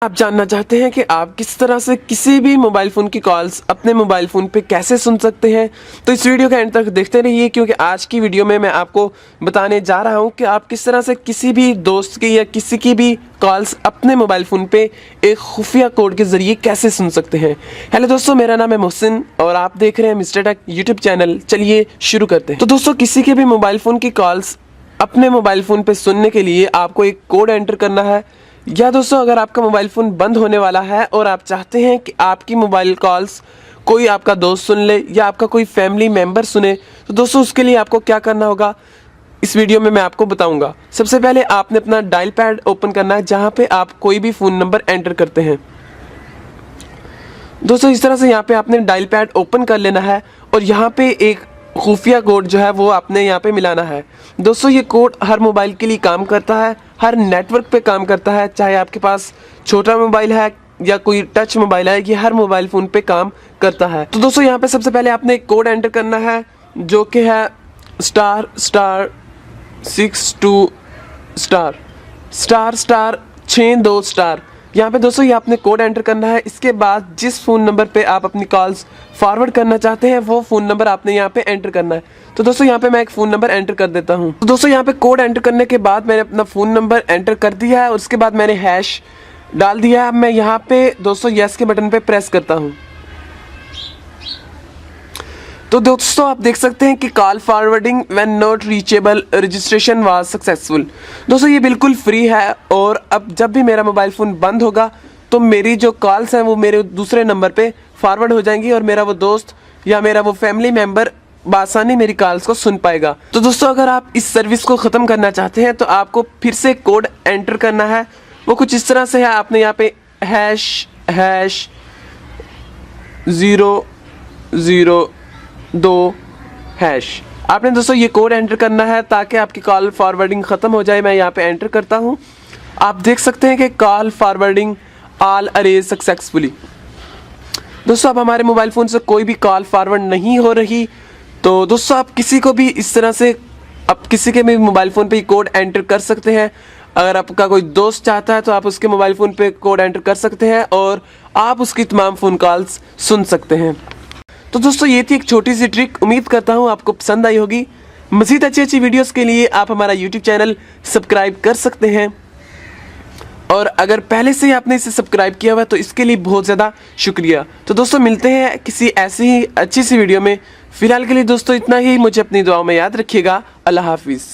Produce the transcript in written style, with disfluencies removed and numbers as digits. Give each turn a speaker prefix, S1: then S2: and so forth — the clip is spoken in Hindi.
S1: आप जानना चाहते हैं कि आप किस तरह से किसी भी मोबाइल फ़ोन की कॉल्स अपने मोबाइल फ़ोन पे कैसे सुन सकते हैं, तो इस वीडियो के एंड तक देखते रहिए, क्योंकि आज की वीडियो में मैं आपको बताने जा रहा हूं कि आप किस तरह से किसी भी दोस्त की या किसी की भी कॉल्स अपने मोबाइल फ़ोन पे एक खुफिया कोड के ज़रिए कैसे सुन सकते हैं। हेलो दोस्तों, मेरा नाम है मोहसिन और आप देख रहे हैं मिस्टर टेक यूट्यूब चैनल। चलिए शुरू करते हैं। तो दोस्तों, किसी के भी मोबाइल फ़ोन की कॉल्स अपने मोबाइल फ़ोन पे सुनने के लिए आपको एक कोड एंटर करना है। या दोस्तों, अगर आपका मोबाइल फ़ोन बंद होने वाला है और आप चाहते हैं कि आपकी मोबाइल कॉल्स कोई आपका दोस्त सुन ले या आपका कोई फैमिली मेम्बर सुने, तो दोस्तों उसके लिए आपको क्या करना होगा इस वीडियो में मैं आपको बताऊंगा। सबसे पहले आपने अपना डायल पैड ओपन करना है, जहां पे आप कोई भी फ़ोन नंबर एंटर करते हैं। दोस्तों, इस तरह से यहाँ पे आपने डायल पैड ओपन कर लेना है और यहाँ पे एक खुफिया कोड जो है वो आपने यहाँ पे मिलाना है। दोस्तों, ये कोड हर मोबाइल के लिए काम करता है, हर नेटवर्क पे काम करता है, चाहे आपके पास छोटा मोबाइल है या कोई टच मोबाइल है, ये हर मोबाइल फ़ोन पे काम करता है। तो दोस्तों, यहाँ पे सबसे पहले आपने एक कोड एंटर करना है जो कि है **62**62** यहाँ पे दोस्तों ये आपने कोड एंटर करना है। इसके बाद जिस फ़ोन नंबर पे आप अपनी कॉल्स फॉरवर्ड करना चाहते हैं वो फ़ोन नंबर आपने यहाँ पे एंटर करना है। तो दोस्तों, यहाँ पे मैं एक फ़ोन नंबर एंटर कर देता हूँ। तो दोस्तों, यहाँ पे कोड एंटर करने के बाद मैंने अपना फ़ोन नंबर एंटर कर दिया है और उसके बाद मैंने हैश डाल दिया है। अब मैं यहाँ पे दोस्तों यस के बटन पे प्रेस करता हूँ। तो दोस्तों, आप देख सकते हैं कि call forwarding when not reachable registration was successful. दोस्तों, ये बिल्कुल फ्री है और अब जब भी मेरा मोबाइल फ़ोन बंद होगा तो मेरी जो कॉल्स हैं वो मेरे दूसरे नंबर पे फॉरवर्ड हो जाएंगी और मेरा वो दोस्त या मेरा वो फैमिली मेम्बर बआसानी मेरी कॉल्स को सुन पाएगा। तो दोस्तों, अगर आप इस सर्विस को ख़त्म करना चाहते हैं तो आपको फिर से कोड एंटर करना है। वो कुछ इस तरह से है। आपने यहाँ पे ##002# आपने दोस्तों ये कोड एंटर करना है ताकि आपकी कॉल फॉरवर्डिंग ख़त्म हो जाए। मैं यहाँ पे एंटर करता हूँ। आप देख सकते हैं कि call forwarding all arrays successfully. दोस्तों, अब हमारे मोबाइल फ़ोन से कोई भी कॉल फॉरवर्ड नहीं हो रही। तो दोस्तों, आप किसी को भी इस तरह से आप किसी के भी मोबाइल फ़ोन पे कोड एंटर कर सकते हैं। अगर आपका कोई दोस्त चाहता है तो आप उसके मोबाइल फ़ोन पे कोड एंटर कर सकते हैं और आप उसकी तमाम फ़ोन कॉल्स सुन सकते हैं। तो दोस्तों, ये थी एक छोटी सी ट्रिक। उम्मीद करता हूँ आपको पसंद आई होगी। मज़ीद अच्छी वीडियोस के लिए आप हमारा यूट्यूब चैनल सब्सक्राइब कर सकते हैं और अगर पहले से ही आपने इसे सब्सक्राइब किया हुआ है तो इसके लिए बहुत ज़्यादा शुक्रिया। तो दोस्तों, मिलते हैं किसी ऐसी ही अच्छी सी वीडियो में। फ़िलहाल के लिए दोस्तों इतना ही। मुझे अपनी दुआओं में याद रखिएगा। अल्लाह हाफिज़।